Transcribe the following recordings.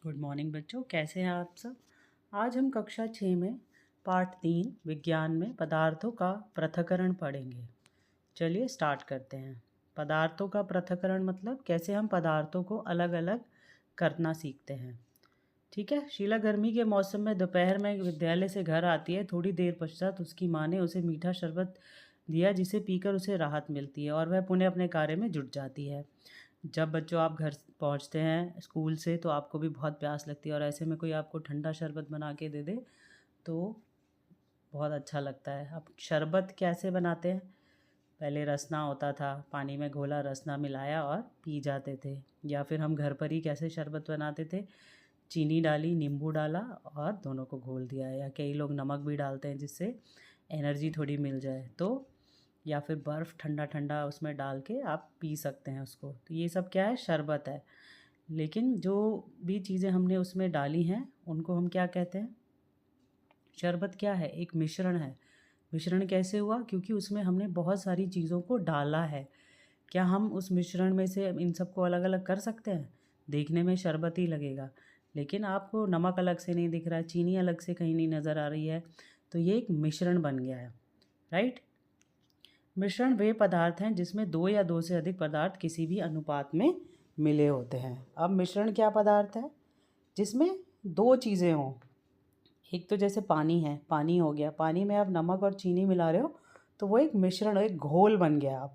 Good morning बच्चों, कैसे हैं आप सब। आज हम कक्षा 6 में पाठ 3 विज्ञान में पदार्थों का पृथक्करण पढ़ेंगे। चलिए स्टार्ट करते हैं। पदार्थों का पृथक्करण मतलब कैसे हम पदार्थों को अलग अलग करना सीखते हैं। ठीक है। शीला गर्मी के मौसम में दोपहर में विद्यालय से घर आती है। थोड़ी देर पश्चात उसकी माँ ने उसे मीठा शरबत दिया जिसे पीकर उसे राहत मिलती है और वह पुनः अपने कार्य में जुट जाती है। जब बच्चों आप घर पहुंचते हैं स्कूल से तो आपको भी बहुत प्यास लगती है और ऐसे में कोई आपको ठंडा शरबत बना के दे दे तो बहुत अच्छा लगता है। अब शरबत कैसे बनाते हैं? पहले रसना होता था, पानी में घोला रसना मिलाया और पी जाते थे। या फिर हम घर पर ही कैसे शरबत बनाते थे, चीनी डाली, नींबू डाला और दोनों को घोल दिया। या कई लोग नमक भी डालते हैं जिससे एनर्जी थोड़ी मिल जाए। तो या फिर बर्फ़ ठंडा ठंडा उसमें डाल के आप पी सकते हैं उसको। तो ये सब क्या है, शरबत है। लेकिन जो भी चीज़ें हमने उसमें डाली हैं उनको हम क्या कहते हैं? शरबत क्या है? एक मिश्रण है। मिश्रण कैसे हुआ? क्योंकि उसमें हमने बहुत सारी चीज़ों को डाला है। क्या हम उस मिश्रण में से इन सबको अलग अलग कर सकते हैं? देखने में शरबत ही लगेगा, लेकिन आपको नमक अलग से नहीं दिख रहा है, चीनी अलग से कहीं नहीं नज़र आ रही है, तो ये एक मिश्रण बन गया है। राइट। मिश्रण वे पदार्थ हैं जिसमें दो या दो से अधिक पदार्थ किसी भी अनुपात में मिले होते हैं। अब मिश्रण क्या पदार्थ है? जिसमें दो चीज़ें हों। एक तो जैसे पानी है, पानी हो गया, पानी में आप नमक और चीनी मिला रहे हो तो वो एक मिश्रण, एक घोल बन गया।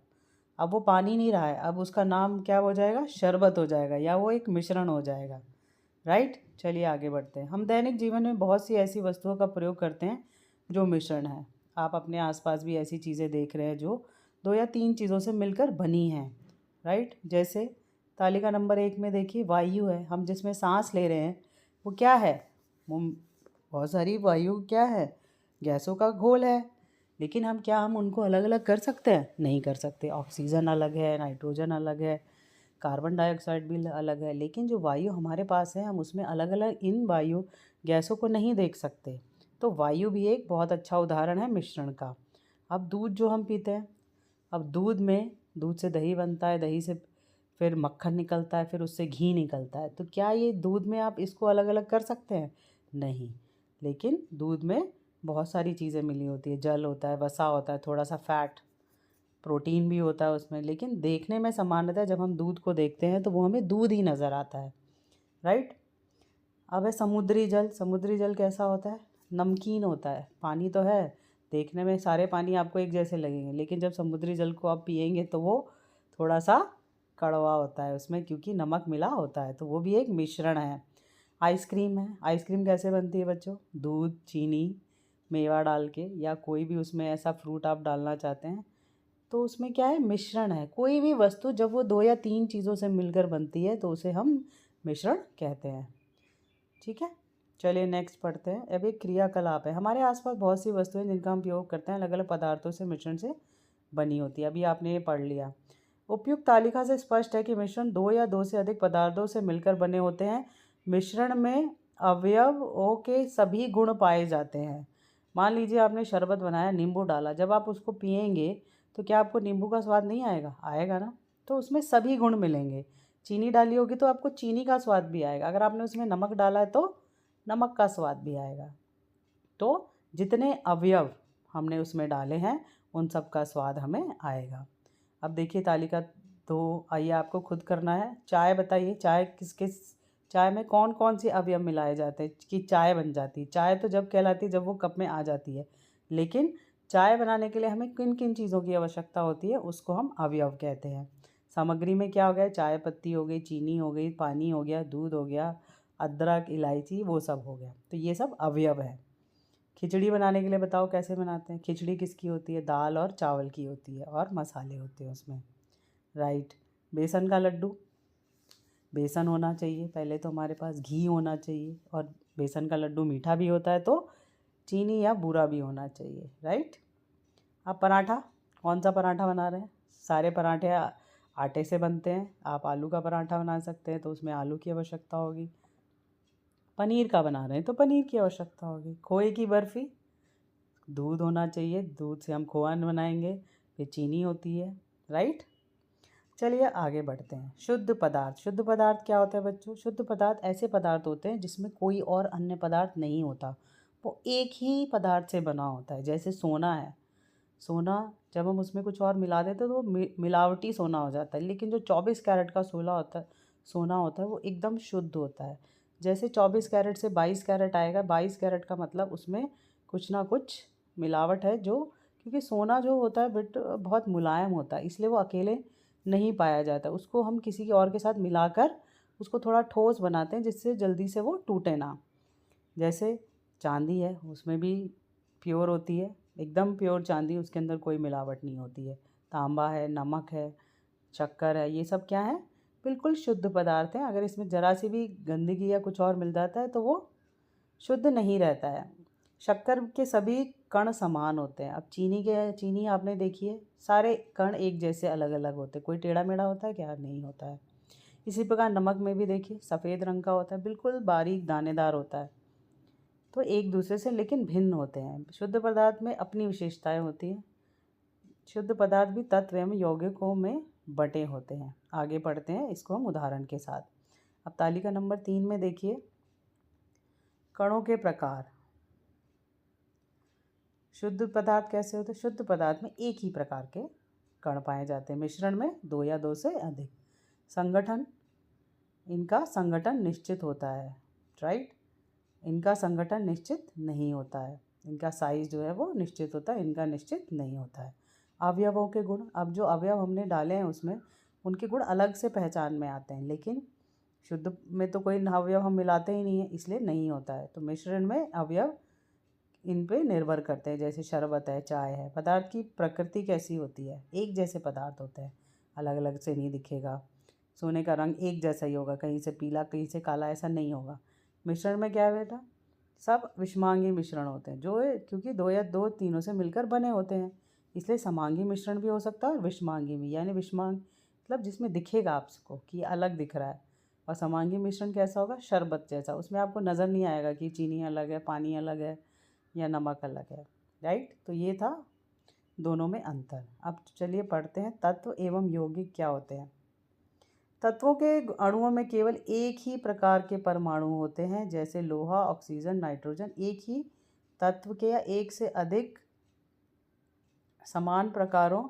अब वो पानी नहीं रहा है, अब उसका नाम क्या हो जाएगा? शरबत हो जाएगा, या वो एक मिश्रण हो जाएगा। राइट। चलिए आगे बढ़ते हैं। हम दैनिक जीवन में बहुत सी ऐसी वस्तुओं का प्रयोग करते हैं जो मिश्रण है। आप अपने आसपास भी ऐसी चीज़ें देख रहे हैं जो दो या तीन चीज़ों से मिलकर बनी हैं। राइट। जैसे तालिका नंबर 1 में देखिए, वायु है, हम जिसमें सांस ले रहे हैं वो क्या है? वो बहुत सारी वायु क्या है? गैसों का घोल है। लेकिन हम उनको अलग अलग कर सकते हैं? नहीं कर सकते। ऑक्सीजन अलग है, नाइट्रोजन अलग है, कार्बन डाइऑक्साइड भी अलग है। लेकिन जो वायु हमारे पास है हम उसमें अलग अलग इन वायु गैसों को नहीं देख सकते। तो वायु भी एक बहुत अच्छा उदाहरण है मिश्रण का। अब दूध जो हम पीते हैं, अब दूध से दही बनता है, दही से फिर मक्खन निकलता है, फिर उससे घी निकलता है। तो क्या ये दूध में आप इसको अलग अलग कर सकते हैं? नहीं। लेकिन दूध में बहुत सारी चीज़ें मिली होती है, जल होता है, वसा होता है, थोड़ा सा फैट, प्रोटीन भी होता है उसमें। लेकिन देखने में समानता है, जब हम दूध को देखते हैं तो वो हमें दूध ही नज़र आता है। राइट। अब है समुद्री जल। समुद्री जल कैसा होता है? नमकीन होता है। पानी तो है, देखने में सारे पानी आपको एक जैसे लगेंगे, लेकिन जब समुद्री जल को आप पिएंगे तो वो थोड़ा सा कड़वा होता है उसमें, क्योंकि नमक मिला होता है। तो वो भी एक मिश्रण है। आइसक्रीम है। आइसक्रीम कैसे बनती है बच्चों? दूध, चीनी, मेवा डाल के, या कोई भी उसमें ऐसा फ्रूट आप डालना चाहते हैं तो उसमें क्या है? मिश्रण है। कोई भी वस्तु जब वो दो या तीन चीज़ों से मिलकर बनती है तो उसे हम मिश्रण कहते हैं। ठीक है। चलिए नेक्स्ट पढ़ते हैं। अब एक क्रियाकलाप है। हमारे आसपास बहुत सी वस्तुएं जिनका हम उपयोग करते हैं अलग अलग पदार्थों से मिश्रण से बनी होती है। अभी आपने ये पढ़ लिया। उपयुक्त तालिका से स्पष्ट है कि मिश्रण दो या दो से अधिक पदार्थों से मिलकर बने होते हैं। मिश्रण में अवयवों के सभी गुण पाए जाते हैं। मान लीजिए आपने शरबत बनाया, नींबू डाला, जब आप उसको पिएंगे तो क्या आपको नींबू का स्वाद नहीं आएगा? आएगा ना। तो उसमें सभी गुण मिलेंगे। चीनी डाली होगी तो आपको चीनी का स्वाद भी आएगा। अगर आपने उसमें नमक डाला है तो नमक का स्वाद भी आएगा। तो जितने अवयव हमने उसमें डाले हैं उन सब का स्वाद हमें आएगा। अब देखिए तालिका 2, आइए आपको खुद करना है। चाय बताइए, चाय किस किस, चाय में कौन कौन से अवयव मिलाए जाते हैं कि चाय बन जाती है? चाय तो जब कहलाती है जब वो कप में आ जाती है, लेकिन चाय बनाने के लिए हमें किन किन चीज़ों की आवश्यकता होती है उसको हम अवयव कहते हैं। सामग्री में क्या हो गया? चाय पत्ती हो गई, चीनी हो गई, पानी हो गया, दूध हो गया, अदरक, इलायची, वो सब हो गया। तो ये सब अवयव है। खिचड़ी बनाने के लिए बताओ कैसे बनाते हैं? खिचड़ी किसकी होती है? दाल और चावल की होती है और मसाले होते हैं उसमें। राइट। बेसन का लड्डू, बेसन होना चाहिए पहले तो हमारे पास, घी होना चाहिए, और बेसन का लड्डू मीठा भी होता है तो चीनी या बूरा भी होना चाहिए। राइट। अब पराठा, कौन सा पराठा बना रहे हैं? सारे पराठे आटे से बनते हैं। आप आलू का पराठा बना सकते हैं तो उसमें आलू की आवश्यकता होगी। पनीर का बना रहे हैं तो पनीर की आवश्यकता होगी। खोए की बर्फ़ी, दूध होना चाहिए, दूध से हम खोआ बनाएंगे, फिर चीनी होती है। राइट। चलिए आगे बढ़ते हैं। शुद्ध पदार्थ। शुद्ध पदार्थ क्या होता है बच्चों? शुद्ध पदार्थ ऐसे पदार्थ होते हैं जिसमें कोई और अन्य पदार्थ नहीं होता, वो एक ही पदार्थ से बना होता है। जैसे सोना है, सोना जब हम उसमें कुछ और मिला देते हैं तो वो मिलावटी सोना हो जाता है, लेकिन जो 24 कैरेट का सोना होता है वो एकदम शुद्ध होता है। जैसे 24 कैरेट से 22 कैरेट आएगा, 22 कैरेट का मतलब उसमें कुछ ना कुछ मिलावट है, जो क्योंकि सोना जो होता है बट बहुत मुलायम होता है, इसलिए वो अकेले नहीं पाया जाता। उसको हम किसी के और के साथ मिलाकर उसको थोड़ा ठोस बनाते हैं जिससे जल्दी से वो टूटे ना। जैसे चांदी है, उसमें भी प्योर होती है, एकदम प्योर चांदी, उसके अंदर कोई मिलावट नहीं होती है। तांबा है, नमक है, शक्कर है, ये सब क्या है? बिल्कुल शुद्ध पदार्थ हैं। अगर इसमें ज़रा सी भी गंदगी या कुछ और मिल जाता है तो वो शुद्ध नहीं रहता है। शक्कर के सभी कण समान होते हैं। अब चीनी आपने देखी है, सारे कण एक जैसे अलग अलग होते हैं, कोई टेढ़ा मेढ़ा होता है क्या? नहीं होता है। इसी प्रकार नमक में भी देखिए, सफ़ेद रंग का होता है, बिल्कुल बारीक दानेदार होता है। तो एक दूसरे से लेकिन भिन्न होते हैं। शुद्ध पदार्थ में अपनी विशेषताएं होती हैं। शुद्ध पदार्थ भी तत्व एवं यौगिकों में बटे होते हैं। आगे पढ़ते हैं इसको हम उदाहरण के साथ। अब तालिका नंबर 3 में देखिए, कणों के प्रकार। शुद्ध पदार्थ कैसे होते हैं? शुद्ध पदार्थ में एक ही प्रकार के कण पाए जाते हैं, मिश्रण में 2 या 2 से अधिक। संगठन, इनका संगठन निश्चित होता है, राइट। इनका संगठन निश्चित नहीं होता है, इनका साइज जो है वो निश्चित होता है, इनका निश्चित नहीं होता है। अवयवों के गुण। अब जो अवयव हमने डाले हैं उसमें उनके गुण अलग से पहचान में आते हैं, लेकिन शुद्ध में तो कोई अवयव हम मिलाते ही नहीं है, इसलिए नहीं होता है। तो मिश्रण में अवयव इन पे निर्भर करते हैं, जैसे शरबत है, चाय है। पदार्थ की प्रकृति कैसी होती है? एक जैसे पदार्थ होते हैं, अलग अलग से नहीं दिखेगा। सोने का रंग एक जैसा ही होगा, कहीं से पीला कहीं से काला ऐसा नहीं होगा। मिश्रण में क्या है बेटा? सब विषमांगी मिश्रण होते हैं, जो क्योंकि 2 या 2 तीनों से मिलकर बने होते हैं, इसलिए समांगी मिश्रण भी हो सकता है और विषमांगी भी। यानी विषमांग मतलब जिसमें दिखेगा आपको कि अलग दिख रहा है, और समांगी मिश्रण कैसा होगा? शरबत जैसा, उसमें आपको नज़र नहीं आएगा कि चीनी अलग है, पानी अलग है या नमक अलग है, राइट। तो ये था दोनों में अंतर। अब चलिए पढ़ते हैं तत्व एवं यौगिक क्या होते हैं। तत्वों के अणुओं में केवल एक ही प्रकार के परमाणु होते हैं, जैसे लोहा, ऑक्सीजन, नाइट्रोजन। एक ही तत्व के या एक से अधिक समान प्रकारों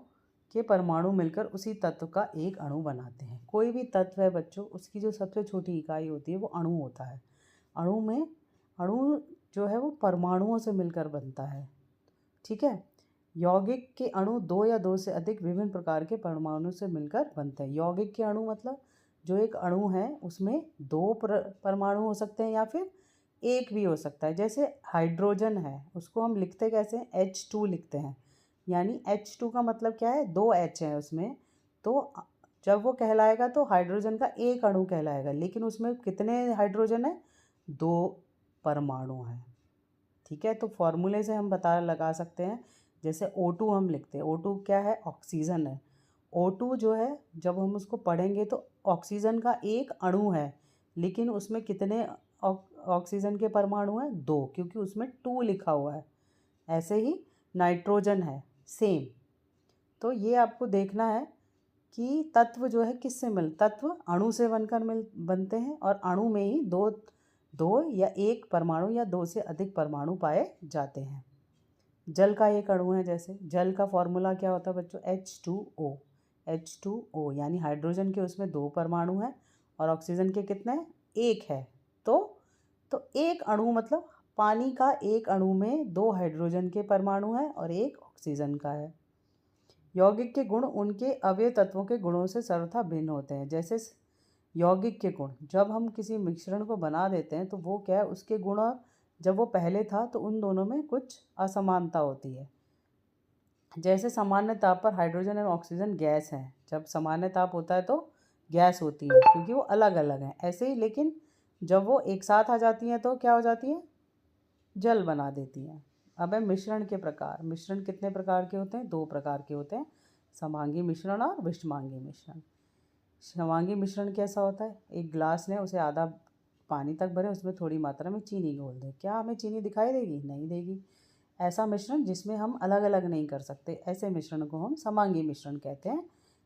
के परमाणु मिलकर उसी तत्व का एक अणु बनाते हैं। कोई भी तत्व है बच्चों, उसकी जो सबसे छोटी इकाई होती है वो अणु होता है। अणु जो है वो परमाणुओं से मिलकर बनता है, ठीक है। यौगिक के अणु 2 या 2 से अधिक विभिन्न प्रकार के परमाणु से मिलकर बनते हैं। यौगिक के अणु मतलब जो एक अणु है उसमें 2 परमाणु हो सकते हैं या फिर एक भी हो सकता है। जैसे हाइड्रोजन है, उसको हम लिखते कैसे हैं? H2 लिखते हैं। यानी H2 का मतलब क्या है? 2 H हैं उसमें, तो जब वो कहलाएगा तो हाइड्रोजन का एक अणु कहलाएगा, लेकिन उसमें कितने हाइड्रोजन है? 2 परमाणु हैं, ठीक है। तो फॉर्मूले से हम पता लगा सकते हैं। जैसे O2 हम लिखते हैं, O2 क्या है? ऑक्सीजन है। O2 जो है जब हम उसको पढ़ेंगे तो ऑक्सीजन का एक अणु है, लेकिन उसमें कितने ऑक्सीजन के परमाणु हैं? 2, क्योंकि उसमें 2 लिखा हुआ है। ऐसे ही नाइट्रोजन है, सेम। तो ये आपको देखना है कि तत्व जो है किससे तत्व अणु से बनते हैं, और अणु में ही दो या एक परमाणु या 2 से अधिक परमाणु पाए जाते हैं। जल का एक अणु है, जैसे जल का फॉर्मूला क्या होता है बच्चों? H2O। H2O यानी हाइड्रोजन के उसमें 2 परमाणु हैं और ऑक्सीजन के कितने? 1 है। तो एक अणु मतलब पानी का एक अणु में 2 हाइड्रोजन के परमाणु हैं और 1 ऑक्सीजन का है। यौगिक के गुण उनके अवयव तत्वों के गुणों से सर्वथा भिन्न होते हैं। जैसे यौगिक के गुण, जब हम किसी मिश्रण को बना देते हैं तो वो क्या है? उसके गुण जब वो पहले था तो उन दोनों में कुछ असमानता होती है। जैसे सामान्य ताप पर हाइड्रोजन और ऑक्सीजन गैस हैं, जब सामान्य ताप होता है तो गैस होती है क्योंकि वो अलग अलग हैं। ऐसे ही लेकिन जब वो एक साथ आ जाती हैं तो क्या हो जाती हैं? जल बना देती हैं। अब है मिश्रण के प्रकार। मिश्रण कितने प्रकार के होते हैं? 2 प्रकार के होते हैं, समांगी मिश्रण और विषमांगी मिश्रण। समांगी मिश्रण कैसा होता है? एक गिलास लें, उसे आधा पानी तक भरें, उसमें थोड़ी मात्रा में चीनी घोल दें। क्या हमें चीनी दिखाई देगी? नहीं देगी। ऐसा मिश्रण जिसमें हम अलग अलग नहीं कर सकते, ऐसे मिश्रण को हम समांगी मिश्रण कहते हैं।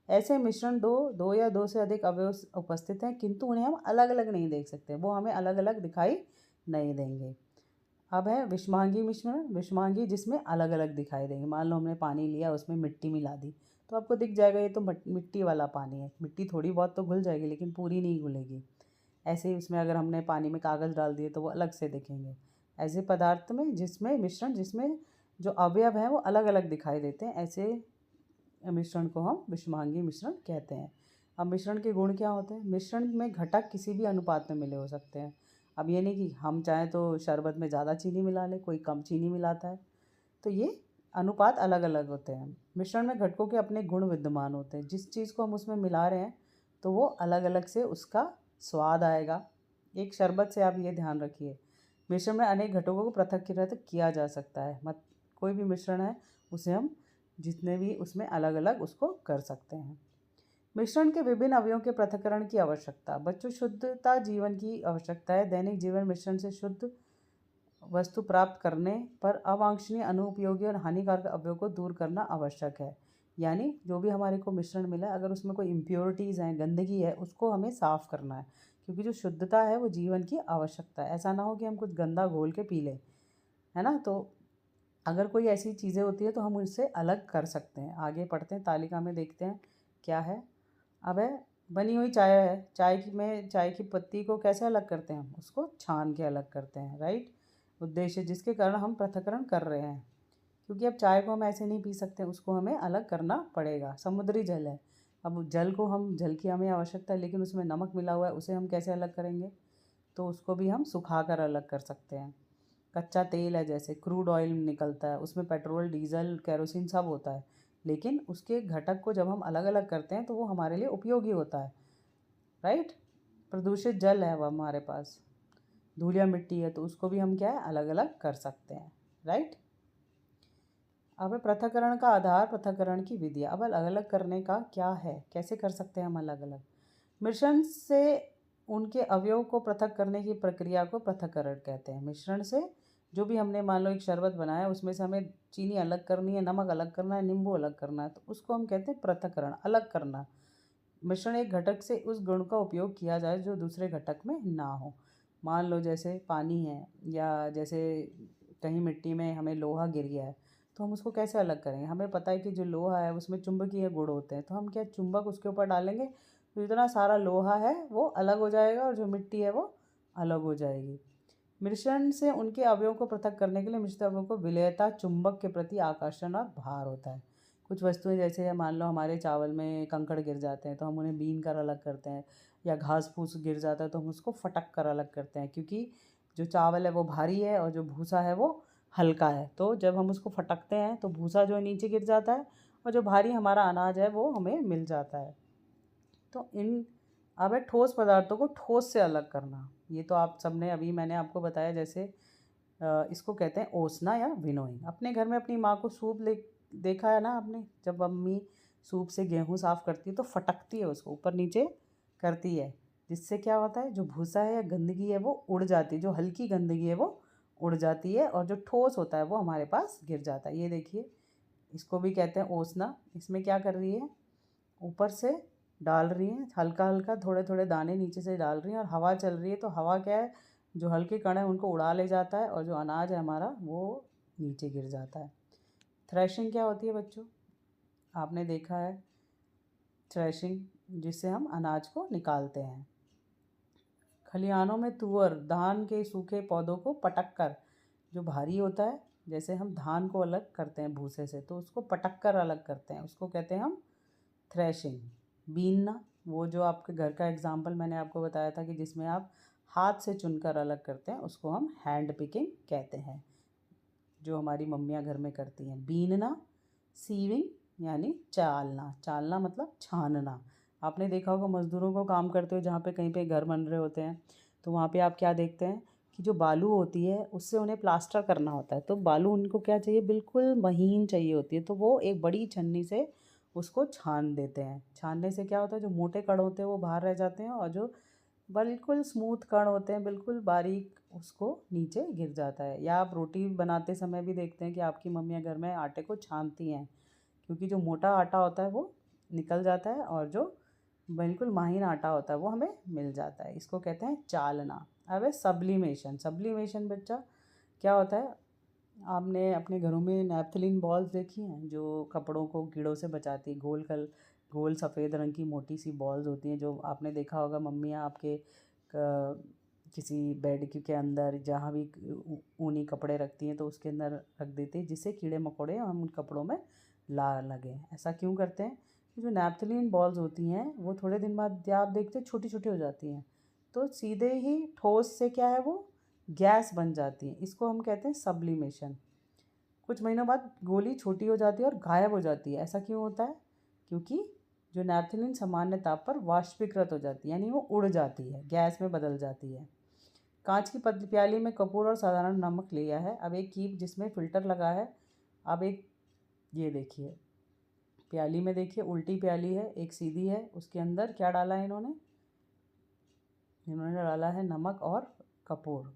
ऐसे मिश्रण दो या दो से अधिक अवयव उपस्थित हैं, किंतु उन्हें हम अलग अलग नहीं देख सकते, वो हमें अलग अलग दिखाई नहीं देंगे। अब है विषमांगी मिश्रण। विषमांगी जिसमें अलग अलग दिखाई देंगे। मान लो हमने पानी लिया, उसमें मिट्टी मिला दी, तो आपको दिख जाएगा ये तो मिट्टी वाला पानी है। मिट्टी थोड़ी बहुत तो घुल जाएगी, लेकिन पूरी नहीं घुलेगी। ऐसे ही उसमें अगर हमने पानी में कागज़ डाल दिए तो वो अलग से दिखेंगे। ऐसे पदार्थ में जिसमें जो अवयव हैं वो अलग अलग दिखाई देते हैं, ऐसे मिश्रण को हम विषमांगी मिश्रण कहते हैं। अब मिश्रण के गुण क्या होते हैं? मिश्रण में घटक किसी भी अनुपात में मिले हो सकते हैं। अब ये नहीं कि हम चाहें तो शरबत में ज़्यादा चीनी मिला लें, कोई कम चीनी मिलाता है, तो ये अनुपात अलग अलग होते हैं। मिश्रण में घटकों के अपने गुण विद्यमान होते हैं। जिस चीज़ को हम उसमें मिला रहे हैं तो वो अलग अलग से उसका स्वाद आएगा। एक शरबत से आप ये ध्यान रखिए, मिश्रण में अनेक घटकों को पृथक किया जा सकता है। कोई भी मिश्रण है उसे हम जितने भी उसमें अलग अलग उसको कर सकते हैं। मिश्रण के विभिन्न अवयवों के पृथक्करण की आवश्यकता। बच्चों, शुद्धता जीवन की आवश्यकता है। दैनिक जीवन मिश्रण से शुद्ध वस्तु प्राप्त करने पर अवांछनीय, अनुपयोगी और हानिकारक अवयवों को दूर करना आवश्यक है। यानी जो भी हमारे को मिश्रण मिला है, अगर उसमें कोई इम्प्योरिटीज़ हैं, गंदगी है, उसको हमें साफ़ करना है, क्योंकि जो शुद्धता है वो जीवन की आवश्यकता है। ऐसा ना हो कि हम कुछ गंदा घोल के पी लें, है ना। तो अगर कोई ऐसी चीज़ें होती है तो हम उससे अलग कर सकते हैं। आगे पढ़ते हैं, तालिका में देखते हैं क्या है। अब है बनी हुई चाय है। चाय की पत्ती को कैसे अलग करते हैं? हम उसको छान के अलग करते हैं, राइट। उद्देश्य जिसके कारण हम पृथक्करण कर रहे हैं, क्योंकि अब चाय को हम ऐसे नहीं पी सकते, उसको हमें अलग करना पड़ेगा। समुद्री जल है। अब जल की हमें आवश्यकता है, लेकिन उसमें नमक मिला हुआ है, उसे हम कैसे अलग करेंगे? तो उसको भी हम सुखा कर अलग कर सकते हैं। कच्चा तेल है, जैसे क्रूड ऑयल निकलता है, उसमें पेट्रोल, डीजल, केरोसिन सब होता है, लेकिन उसके घटक को जब हम अलग अलग करते हैं तो वो हमारे लिए उपयोगी होता है, राइट। प्रदूषित जल है वो हमारे पास, धूल या मिट्टी है, तो उसको भी हम क्या है अलग अलग कर सकते हैं, राइट। अब पृथक्करण का आधार, पृथक्करण की विधियाँ। अब अलग अलग करने का क्या है, कैसे कर सकते हैं हम अलग अलग? मिश्रण से उनके अवयव को पृथक करने की प्रक्रिया को पृथक्करण कहते हैं। मिश्रण से जो भी हमने मान लो एक शरबत बनाया, उसमें से हमें चीनी अलग करनी है, नमक अलग करना है, नींबू अलग करना है, तो उसको हम कहते हैं पृथक्करण, अलग करना। मिश्रण एक घटक से उस गुण का उपयोग किया जाए जो दूसरे घटक में ना हो। मान लो जैसे पानी है, या जैसे कहीं मिट्टी में हमें लोहा गिर गया है, तो हम उसको कैसे अलग करेंगे? हमें पता है कि जो लोहा है उसमें चुंबकीय गुण होते हैं, तो हम क्या चुंबक उसके ऊपर डालेंगे तो इतना सारा लोहा है वो अलग हो जाएगा, और जो मिट्टी है वो अलग हो जाएगी। मिश्रण से उनके अवयवों को पृथक करने के लिए मिश्रित अवयवों को विलेयता, चुंबक के प्रति आकर्षण और भार होता है। कुछ वस्तुएं जैसे मान लो हमारे चावल में कंकड़ गिर जाते हैं तो हम उन्हें बीन कर अलग करते हैं, या घास फूस गिर जाता है तो हम उसको फटक कर अलग करते हैं, क्योंकि जो चावल है वो भारी है और जो भूसा है वो हल्का है। तो जब हम उसको फटकते हैं तो भूसा जो है नीचे गिर जाता है, और जो भारी हमारा अनाज है वो हमें मिल जाता है। तो अब है ठोस पदार्थों को ठोस से अलग करना। ये तो आप सबने अभी मैंने आपको बताया, जैसे इसको कहते हैं ओसना या विनोइंग। अपने घर में अपनी माँ को सूप देखा है ना आपने, जब मम्मी सूप से गेहूँ साफ़ करती है तो फटकती है, उसको ऊपर नीचे करती है, जिससे क्या होता है जो भूसा है या गंदगी है वो उड़ जाती है, जो हल्की गंदगी है वो उड़ जाती है, और जो ठोस होता है वो हमारे पास गिर जाता है। ये देखिए, इसको भी कहते हैं ओसना। इसमें क्या कर रही है, ऊपर से डाल रही हैं हल्का हल्का, थोड़े थोड़े दाने नीचे से डाल रही हैं, और हवा चल रही है, तो हवा क्या है जो हल्के कण है उनको उड़ा ले जाता है, और जो अनाज है हमारा वो नीचे गिर जाता है। थ्रेशिंग क्या होती है बच्चों? आपने देखा है थ्रेशिंग, जिससे हम अनाज को निकालते हैं। खलिहानों में तुअर, धान के सूखे पौधों को पटक कर, जो भारी होता है, जैसे हम धान को अलग करते हैं भूसे से, तो उसको पटक कर अलग करते हैं, उसको कहते हैं हम थ्रेशिंग। बीनना, वो जो आपके घर का एग्जाम्पल मैंने आपको बताया था कि जिसमें आप हाथ से चुनकर अलग करते हैं, उसको हम हैंड पिकिंग कहते हैं, जो हमारी मम्मियाँ घर में करती हैं। बीनना, सीविंग यानी चालना, चालना मतलब छानना। आपने देखा होगा मज़दूरों को काम करते हुए, जहाँ पे कहीं पे घर बन रहे होते हैं, तो वहाँ पे आप क्या देखते हैं कि जो बालू होती है उससे उन्हें प्लास्टर करना होता है, तो बालू उनको क्या चाहिए, बिल्कुल महीन चाहिए होती है, तो वो एक बड़ी छन्नी से उसको छान देते हैं। छानने से क्या होता है, जो मोटे कण होते हैं वो बाहर रह जाते हैं, और जो बिल्कुल स्मूथ कण होते हैं, बिल्कुल बारीक, उसको नीचे गिर जाता है। या आप रोटी बनाते समय भी देखते हैं कि आपकी मम्मियाँ घर में आटे को छानती हैं, क्योंकि जो मोटा आटा होता है वो निकल जाता है और जो बिल्कुल महीन आटा होता है वो हमें मिल जाता है। इसको कहते हैं चालना। अब है सब्लिमेशन। सब्लिमेशन बच्चा क्या होता है? आपने अपने घरों में नैप्थलीन बॉल्स देखी हैं जो कपड़ों को कीड़ों से बचाती है? गोल सफ़ेद रंग की मोटी सी बॉल्स होती हैं जो आपने देखा होगा मम्मियाँ आपके किसी बेड के अंदर जहाँ भी ऊनी कपड़े रखती हैं तो उसके अंदर रख देती है जिससे कीड़े मकोड़े हम उन कपड़ों में ला लगे। ऐसा क्यों करते हैं? जो नैप्थलीन बॉल्स होती हैं वो थोड़े दिन बाद आप देखते हैं छोटी छोटी हो जाती हैं, तो सीधे ही ठोस से क्या है वो गैस बन जाती है। इसको हम कहते हैं सब्लिमेशन। कुछ महीनों बाद गोली छोटी हो जाती है और गायब हो जाती है। ऐसा क्यों होता है? क्योंकि जो नैप्थलीन सामान्य ताप पर वाष्पीकृत हो जाती है, यानी वो उड़ जाती है, गैस में बदल जाती है। कांच की पतली प्याली में कपूर और साधारण नमक लिया है। अब एक कीप जिसमें फ़िल्टर लगा है। अब एक ये देखिए प्याली में, देखिए उल्टी प्याली है, एक सीधी है। उसके अंदर क्या डाला है इन्होंने डाला है नमक और कपूर।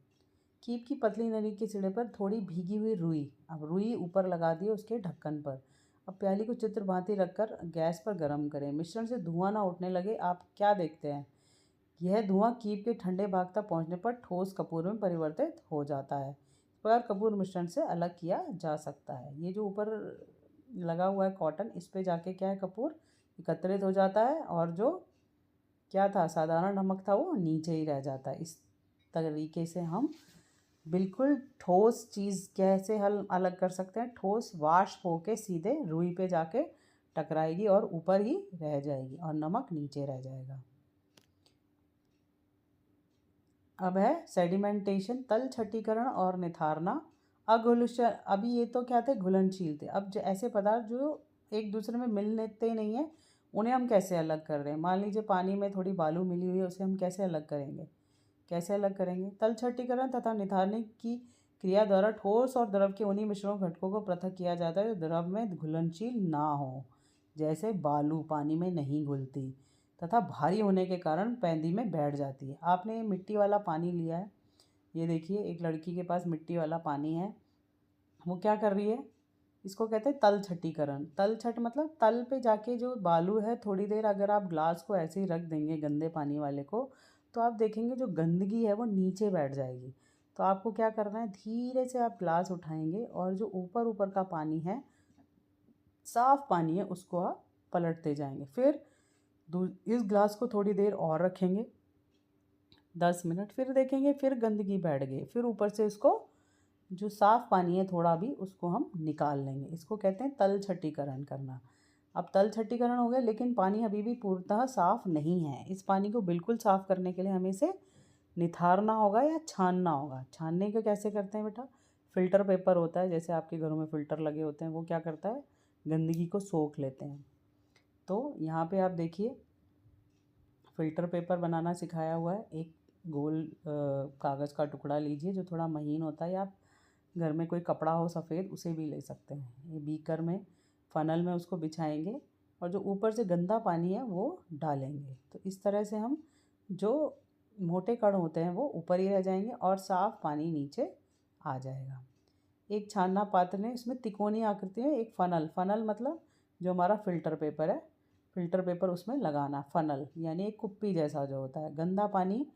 कीप की पतली नली के सिरे पर थोड़ी भीगी हुई रुई। अब रुई ऊपर लगा दी उसके ढक्कन पर। अब प्याली को चित्र भांति रखकर गैस पर गर्म करें। मिश्रण से धुआं ना उठने लगे। आप क्या देखते हैं? यह धुआं कीप के ठंडे भाग तक पहुंचने पर ठोस कपूर में परिवर्तित हो जाता है। इस प्रकार कपूर मिश्रण से अलग किया जा सकता है। ये जो ऊपर लगा हुआ है कॉटन, इस पे जाके क्या है कपूर एकत्रित हो जाता है और जो क्या था साधारण नमक था वो नीचे ही रह जाता है। इस तरीके से हम बिल्कुल ठोस चीज़ कैसे हल अलग कर सकते हैं? ठोस वाष्प होके सीधे रुई पे जाके टकराएगी और ऊपर ही रह जाएगी और नमक नीचे रह जाएगा। अब है सेडिमेंटेशन, तल छट्टीकरण और निथारना। अघुलनशील, अभी ये तो क्या थे? घुलनशील थे। अब जो ऐसे पदार्थ जो एक दूसरे में मिल लेते नहीं है उन्हें हम कैसे अलग कर रहे हैं? मान लीजिए पानी में थोड़ी बालू मिली हुई है, उसे हम कैसे अलग करेंगे? तल छट्टीकरण तथा निथारने की क्रिया द्वारा ठोस और द्रव के उन्हीं मिश्रण घटकों को पृथक किया जाता है जो द्रव में घुलनशील ना हो, जैसे बालू पानी में नहीं घुलती तथा भारी होने के कारण पैंदी में बैठ जाती है। आपने ये मिट्टी वाला पानी लिया है, ये देखिए एक लड़की के पास मिट्टी वाला पानी है। वो क्या कर रही है? इसको कहते हैं तल छट्टीकरण। तल छट मतलब तल पे जाके जो बालू है, थोड़ी देर अगर आप ग्लास को ऐसे ही रख देंगे गंदे पानी वाले को, तो आप देखेंगे जो गंदगी है वो नीचे बैठ जाएगी। तो आपको क्या करना है? धीरे से आप ग्लास उठाएंगे और जो ऊपर ऊपर का पानी है, साफ पानी है, उसको आप पलटते जाएंगे। फिर इस ग्लास को थोड़ी देर और रखेंगे 10 मिनट, फिर देखेंगे फिर गंदगी बैठ गई। फिर ऊपर से इसको जो साफ़ पानी है थोड़ा भी उसको हम निकाल लेंगे। इसको कहते हैं तल छट्टीकरण करना। अब तल छट्टीकरण हो गया, लेकिन पानी अभी भी पूर्णतः साफ़ नहीं है। इस पानी को बिल्कुल साफ़ करने के लिए हमें इसे निथारना होगा या छानना होगा। छानने का कैसे करते हैं बेटा? फ़िल्टर पेपर होता है, जैसे आपके घरों में फ़िल्टर लगे होते हैं, वो क्या करता है? गंदगी को सोख लेते हैं। तो यहाँ पे आप देखिए फ़िल्टर पेपर बनाना सिखाया हुआ है। एक गोल कागज़ का टुकड़ा लीजिए जो थोड़ा महीन होता है, या आप घर में कोई कपड़ा हो सफ़ेद उसे भी ले सकते हैं। ये बीकर में फ़नल में उसको बिछाएंगे और जो ऊपर से गंदा पानी है वो डालेंगे। तो इस तरह से हम जो मोटे कण होते हैं वो ऊपर ही रह जाएंगे और साफ़ पानी नीचे आ जाएगा। एक छानना पात्र लें, इसमें तिकोनी आकृति में एक फ़नल मतलब जो हमारा फ़िल्टर पेपर है, फ़िल्टर पेपर उसमें लगाना। फ़नल यानी एक कुप्पी जैसा जो होता है। गंदा पानी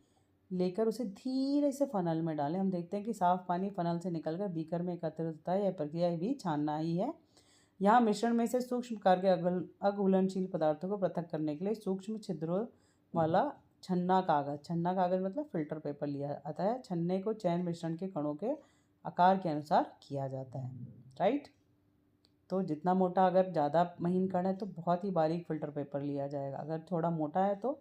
लेकर उसे धीरे से फ़नल में डालें। हम देखते हैं कि साफ़ पानी फ़नल से निकलकर बीकर में एकत्रित होता है। यह प्रक्रिया भी छानना ही है। यहाँ मिश्रण में से सूक्ष्म प्रकार के अघुलनशील पदार्थों को पृथक करने के लिए सूक्ष्म छिद्रों वाला छन्ना कागज़ मतलब फ़िल्टर पेपर लिया जाता है। छन्ने को चयन मिश्रण के कणों के आकार के अनुसार किया जाता है। राइट? तो जितना मोटा, अगर ज़्यादा महीन कण है तो बहुत ही बारीक फ़िल्टर पेपर लिया जाएगा। अगर थोड़ा मोटा है तो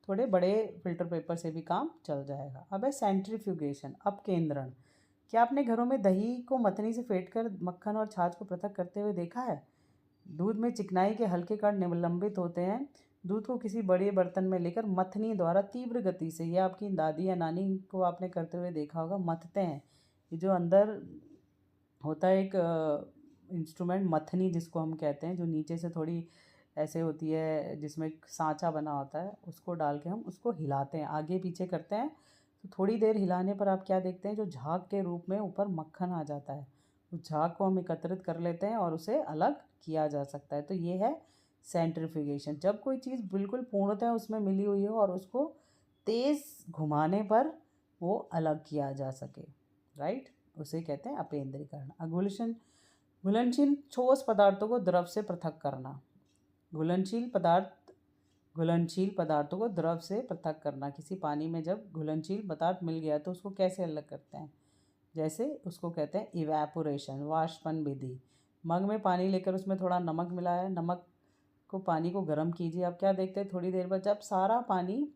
थोड़े बड़े फ़िल्टर पेपर से भी काम चल जाएगा। अब है सेंट्रीफ्यूगेशन, अपकेंद्रण। क्या आपने घरों में दही को मथनी से फेंटकर मक्खन और छाछ को पृथक करते हुए देखा है? दूध में चिकनाई के हल्के कण निलंबित होते हैं। दूध को किसी बड़े बर्तन में लेकर मथनी द्वारा तीव्र गति से, यह आपकी दादी या नानी को आपने करते हुए देखा होगा, मथते हैं। ये जो अंदर होता है एक इंस्ट्रूमेंट मथनी जिसको हम कहते हैं, जो नीचे से थोड़ी ऐसे होती है जिसमें एक सांचा बना होता है, उसको डाल के हम उसको हिलाते हैं, आगे पीछे करते हैं। तो थोड़ी देर हिलाने पर आप क्या देखते हैं? जो झाग के रूप में ऊपर मक्खन आ जाता है। उस झाग को हम एकत्रित कर लेते हैं और उसे अलग किया जा सकता है। तो ये है सेंट्रीफ्यूगेशन, जब कोई चीज़ बिल्कुल पूर्णतः उसमें मिली हुई हो और उसको तेज़ घुमाने पर वो अलग किया जा सके, राइट, उसे कहते हैं अपेंद्रीकरण। अघुलनशील घुलनशील ठोस पदार्थों को द्रव से पृथक करना। घुलनशील पदार्थों को द्रव से पृथक करना। किसी पानी में जब घुलनशील पदार्थ मिल गया तो उसको कैसे अलग करते हैं, जैसे उसको कहते हैं इवेपोरेशन, वाष्पन विधि। मग में पानी लेकर उसमें थोड़ा नमक मिलाया है, नमक को पानी को गर्म कीजिए। अब क्या देखते हैं, थोड़ी देर बाद जब सारा पानी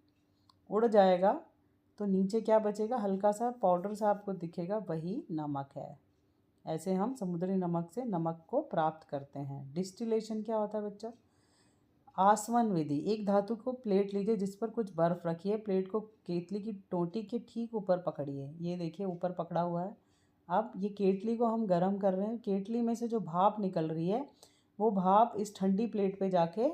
उड़ जाएगा तो नीचे क्या बचेगा, हल्का सा पाउडर सा आपको दिखेगा, वही नमक है। ऐसे हम समुद्री नमक से नमक को प्राप्त करते हैं। डिस्टिलेशन क्या होता है बच्चा, आसवन विधि। एक धातु को प्लेट लीजिए जिस पर कुछ बर्फ रखिए, प्लेट को केतली की टोटी के ठीक ऊपर पकड़िए। ये देखिए ऊपर पकड़ा हुआ है। अब ये केतली को हम गर्म कर रहे हैं, केतली में से जो भाप निकल रही है वो भाप इस ठंडी प्लेट पे जाके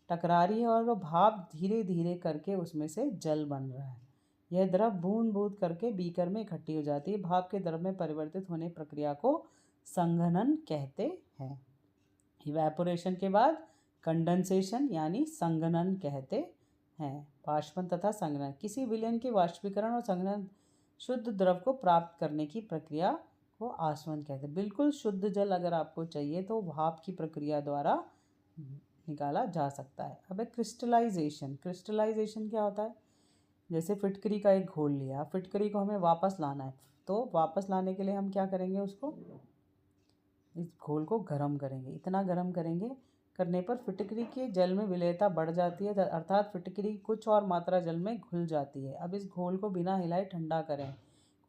टकरा रही है और वो भाप धीरे धीरे करके उसमें से जल बन रहा है। यह द्रव बूंद बूंद करके बीकर में इकट्ठी हो जाती है। भाप के द्रव में परिवर्तित होने प्रक्रिया को संघनन कहते हैं। इवेपोरेशन के बाद कंडेंसेशन यानी संघनन कहते हैं। वाष्पन तथा संघनन, किसी विलयन के वाष्पीकरण और संघनन शुद्ध द्रव को प्राप्त करने की प्रक्रिया को आसवन कहते हैं। बिल्कुल शुद्ध जल अगर आपको चाहिए तो भाप की प्रक्रिया द्वारा निकाला जा सकता है। अब क्रिस्टलाइजेशन, क्रिस्टलाइजेशन क्या होता है, जैसे फिटकरी का एक घोल लिया, फिटकरी को हमें वापस लाना है, तो वापस लाने के लिए हम क्या करेंगे, उसको इस घोल को गर्म करेंगे। इतना गर्म करेंगे, करने पर फिटकरी के जल में विलेयता बढ़ जाती है, अर्थात फिटकरी कुछ और मात्रा जल में घुल जाती है। अब इस घोल को बिना हिलाए ठंडा करें।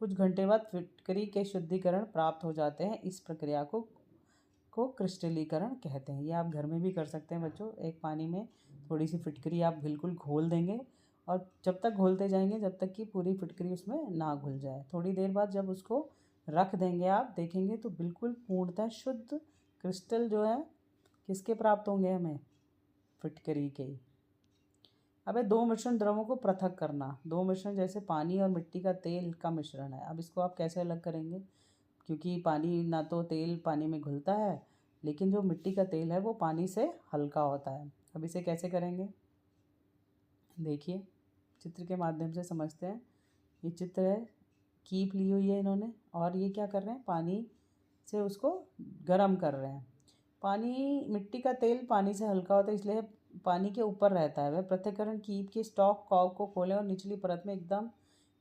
कुछ घंटे बाद फिटकरी के शुद्धिकरण प्राप्त हो जाते हैं। इस प्रक्रिया को क्रिस्टलीकरण कहते हैं। ये आप घर में भी कर सकते हैं बच्चों। एक पानी में थोड़ी सी फिटकरी आप बिल्कुल घोल देंगे और जब तक घोलते जाएंगे जब तक कि पूरी फिटकरी उसमें ना घुल जाए। थोड़ी देर बाद जब उसको रख देंगे, आप देखेंगे तो बिल्कुल पूर्णतः शुद्ध क्रिस्टल जो है किसके प्राप्त होंगे, हमें फिटकरी के। अब दो मिश्रण द्रवों को पृथक करना। दो मिश्रण जैसे पानी और मिट्टी का तेल का मिश्रण है। अब इसको आप कैसे अलग करेंगे, क्योंकि पानी ना तो तेल पानी में घुलता है, लेकिन जो मिट्टी का तेल है वो पानी से हल्का होता है। अब इसे कैसे करेंगे, देखिए चित्र के माध्यम से समझते हैं। ये चित्र है, कीप ली हुई है इन्होंने और ये क्या कर रहे हैं, पानी से उसको गर्म कर रहे हैं। पानी, मिट्टी का तेल पानी से हल्का होता है इसलिए पानी के ऊपर रहता है। वह पृथक्करण कीप के स्टॉक कॉर्क को खोलें और निचली परत में एकदम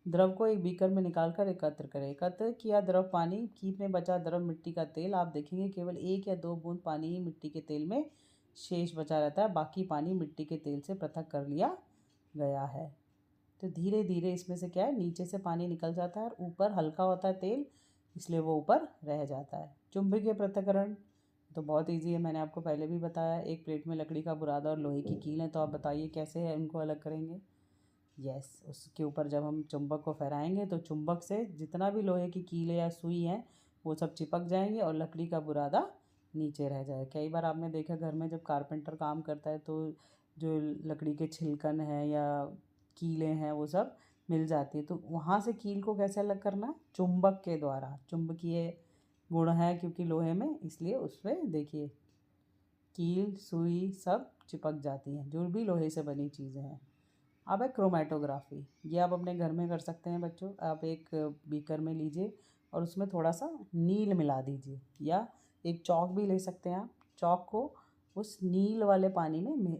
द्रव को एक बीकर में निकालकर एकत्र करें। एकत्र किया द्रव पानी, कीप में बचा द्रव मिट्टी का तेल। आप देखेंगे केवल 1 या 2 बूंद पानी ही मिट्टी के तेल में शेष बचा रहता है, बाकी पानी मिट्टी के तेल से पृथक कर लिया गया है। तो धीरे धीरे इसमें से क्या है, नीचे से पानी निकल जाता है और ऊपर हल्का होता है तेल, इसलिए वो ऊपर रह जाता है। चुंबकीय पृथक्करण तो बहुत इजी है, मैंने आपको पहले भी बताया। एक प्लेट में लकड़ी का बुरादा और लोहे की कील है, तो आप बताइए कैसे है उनको अलग करेंगे। यस, उसके ऊपर जब हम चुंबक को फहराएंगे तो चुंबक से जितना भी लोहे की कील या सुई है वो सब चिपक जाएंगे और लकड़ी का बुरादा नीचे रह जाए। कई बार आपने देखा घर में जब कारपेंटर काम करता है तो जो लकड़ी के छिलकन हैं या कीलें हैं वो सब मिल जाती है, तो वहाँ से कील को कैसे अलग करना है, चुंबक के द्वारा। चुंबकीय गुण है क्योंकि लोहे में, इसलिए उस पर देखिए कील सुई सब चिपक जाती हैं, जो भी लोहे से बनी चीज़ें हैं। अब है क्रोमेटोग्राफी, ये आप अपने घर में कर सकते हैं बच्चों। आप एक बीकर में लीजिए और उसमें थोड़ा सा नील मिला दीजिए, या एक चौक भी ले सकते हैं आप। चौक को उस नील वाले पानी में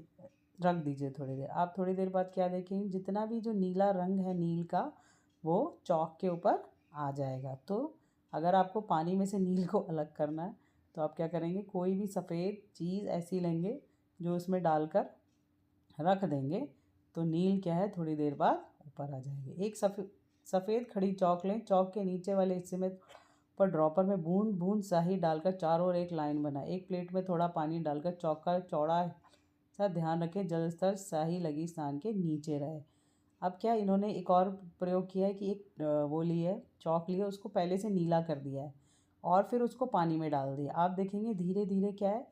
रख दीजिए थोड़ी देर। आप थोड़ी देर बाद क्या देखेंगे, जितना भी जो नीला रंग है नील का वो चौक के ऊपर आ जाएगा। तो अगर आपको पानी में से नील को अलग करना है तो आप क्या करेंगे, कोई भी सफ़ेद चीज़ ऐसी लेंगे जो उसमें डालकर रख देंगे, तो नील क्या है थोड़ी देर बाद ऊपर आ जाएंगे। एक सफ़ेद खड़ी चौक लें, चौक के नीचे वाले हिस्से में पर ड्रॉपर में बूंद बूंद स्याही डालकर चारों ओर एक लाइन बनाए। एक प्लेट में थोड़ा पानी डालकर चौक का चौड़ा सा ध्यान रखें, जल स्तर स्याही लगी स्थान के नीचे रहे। अब क्या इन्होंने एक और प्रयोग किया है कि एक वो ली है, चौक ली है, उसको पहले से नीला कर दिया है और फिर उसको पानी में डाल दिया। आप देखेंगे धीरे धीरे क्या है,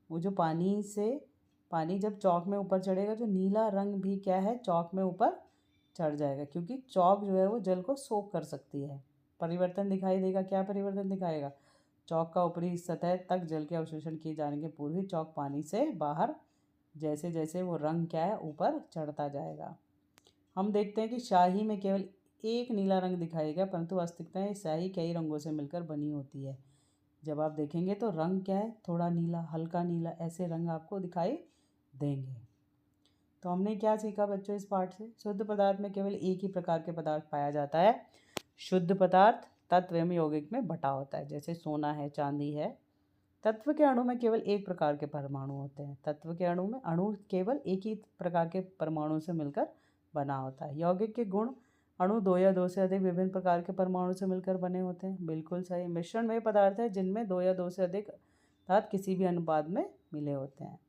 वो जो पानी जब चौक में ऊपर चढ़ेगा जो नीला रंग भी क्या है चौक में ऊपर चढ़ जाएगा, क्योंकि चौक जो है वो जल को सोख कर सकती है। परिवर्तन दिखाई देगा, क्या परिवर्तन दिखाएगा, चौक का ऊपरी सतह तक जल के अवशोषण किए जाने के पूर्व ही चौक पानी से बाहर जैसे जैसे वो रंग क्या है ऊपर चढ़ता जाएगा। हम देखते हैं कि स्याही में केवल एक नीला रंग दिखाई गया, परंतु वास्तविकता में स्याही कई रंगों से मिलकर बनी होती है। जब आप देखेंगे तो रंग क्या है, थोड़ा नीला, हल्का नीला, ऐसे रंग आपको दिखाई देंगे। तो हमने क्या सीखा बच्चों इस पाठ से? शुद्ध पदार्थ में केवल एक ही प्रकार के पदार्थ पाया जाता है। शुद्ध पदार्थ तत्व एवं यौगिक में बटा होता है, जैसे सोना है, चांदी है। तत्व के अणु में केवल एक प्रकार के परमाणु होते हैं। तत्व के अणु में अणु केवल एक ही प्रकार के परमाणु से मिलकर बना होता है। यौगिक के गुण अणु दो या दो से अधिक विभिन्न प्रकार के परमाणु से मिलकर बने होते हैं। बिल्कुल सही। मिश्रण वे पदार्थ है जिनमें दो या दो से अधिक अर्थात किसी भी अनुपात में मिले होते हैं।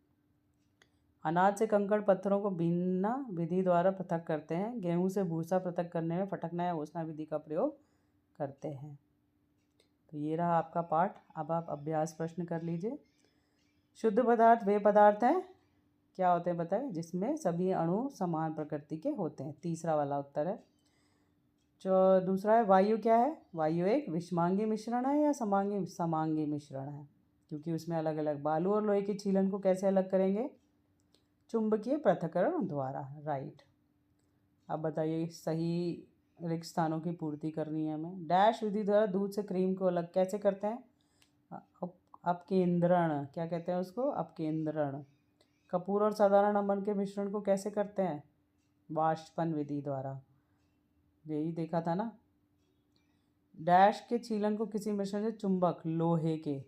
अनाज से कंकड़ पत्थरों को बीनना विधि द्वारा पृथक करते हैं। गेहूं से भूसा पृथक करने में फटकना या ओसना विधि का प्रयोग करते हैं। तो ये रहा आपका पाठ। अब आप अभ्यास प्रश्न कर लीजिए। शुद्ध पदार्थ वे पदार्थ हैं, क्या होते हैं बताएं, जिसमें सभी अणु समान प्रकृति के होते हैं। तीसरा वाला उत्तर है। जो दूसरा है, वायु क्या है? वायु एक विषमांगी मिश्रण है या समांगी मिश्रण है? क्योंकि उसमें अलग अलग बालू और लोहे की छीलन को कैसे अलग करेंगे? चुंबकीय पृथक्करण द्वारा। राइट। अब बताइए, सही रिक्त स्थानों की पूर्ति करनी है हमें। डैश विधि द्वारा दूध से क्रीम को अलग कैसे करते हैं? अपकेंद्रण, क्या कहते हैं उसको? अपकेंद्रण। कपूर और साधारण अमन के मिश्रण को कैसे करते हैं? वाष्पन विधि द्वारा। यही देखा था ना। डैश के छीलन को किसी मिश्रण से चुंबक लोहे के।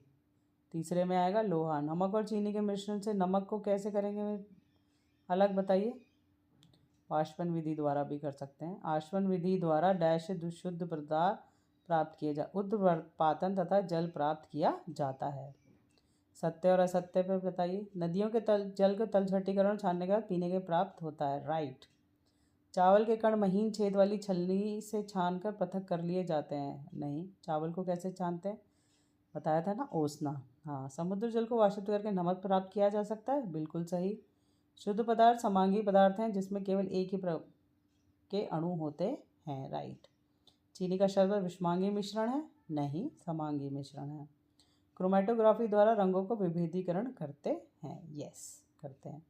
तीसरे में आएगा लोहा। नमक और चीनी के मिश्रण से नमक को कैसे करेंगे अलग, बताइए? वाष्पन विधि द्वारा भी कर सकते हैं। आश्वन विधि द्वारा डैश से शुद्ध पदार्थ प्राप्त किया उत्पादन तथा जल प्राप्त किया जाता है। सत्य और असत्य पे बताइए। नदियों के जल को तलछटीकरण छानने के बाद पीने के प्राप्त होता है। राइट। चावल के कण महीन छेद वाली छलनी से छानकर पृथक कर लिए जाते हैं। नहीं, चावल को कैसे छानते हैं? बताया था ना, ओसना। हाँ। समुद्र जल को वाष्पित करके नमक प्राप्त किया जा सकता है। बिल्कुल सही। शुद्ध पदार्थ समांगी पदार्थ हैं जिसमें केवल एक ही के अणु होते हैं। राइट। चीनी का शरबत विषमांगी मिश्रण है? नहीं, समांगी मिश्रण है। क्रोमेटोग्राफी द्वारा रंगों को विभेदीकरण करते हैं। यस, करते हैं।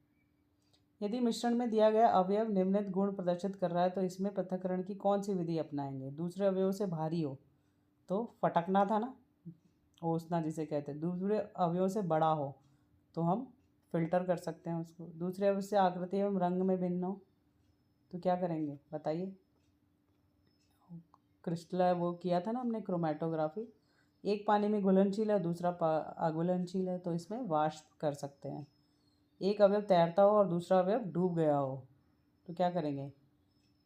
यदि मिश्रण में दिया गया अवयव निम्नलिखित गुण प्रदर्शित कर रहा है तो इसमें पृथक्करण की कौन सी विधि अपनाएंगे? दूसरे अवयव से भारी हो तो फटकना था ना, ओसना जिसे कहते हैं। दूसरे अवयव से बड़ा हो तो हम फिल्टर कर सकते हैं उसको। दूसरे अवयव से आकृति एवं रंग में भिन्न हो तो क्या करेंगे बताइए? क्रिस्टल वो किया था ना हमने, क्रोमेटोग्राफी। एक पानी में घुलनशील है, दूसरा अघुलनशील है, तो इसमें वाष्प कर सकते हैं। एक अवयव तैरता हो और दूसरा अवयव डूब गया हो तो क्या करेंगे?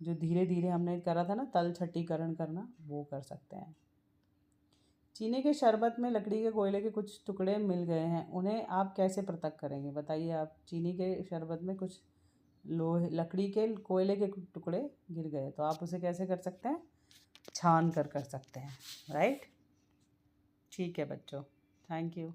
जो धीरे धीरे हमने करा था ना, तल छटीकरण करना, वो कर सकते हैं। चीनी के शरबत में लकड़ी के कोयले के कुछ टुकड़े मिल गए हैं, उन्हें आप कैसे पृथक करेंगे बताइए? आप चीनी के शरबत में कुछ लोहे लकड़ी के कोयले के टुकड़े गिर गए तो आप उसे कैसे कर सकते हैं? छान कर सकते हैं। राइट। ठीक है बच्चों, थैंक यू।